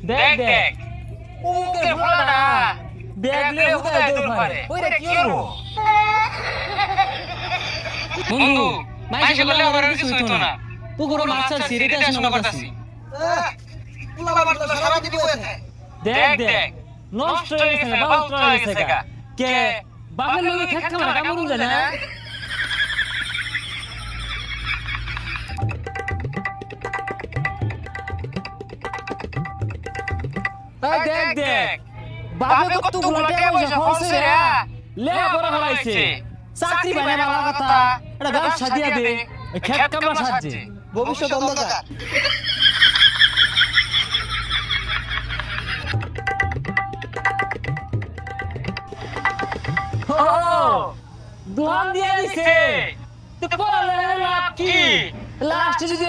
দেখ দেখ ওকে ফলাটা দেখলে হুদায় দৌড় মারে ওইটা কি হলো বন্ধু মাইসে বললে আমার আর কিছু হইতো না পুকুরে মাছ ছাড়ছি রেটা শোনা করতেছি দেখ দেখ নষ্ট হয়ে গেছে না বাউল হয়ে গেছে গা কে বাপের লোকে খেত খামার কামড় যায় না দেখ দেখ বাপে কত গুলো টাকা পয়সা খরচে রে লে বড় হলাইছে চাকরি বানা বালা কথা এটা ব্যবসা দিয়া দে খেত কামড়া সাহায্যে ভবিষ্যৎ অন্ধকার দোকান দিয়ে দিছে তো পড়ালে লাভ কি লাস্টে যদি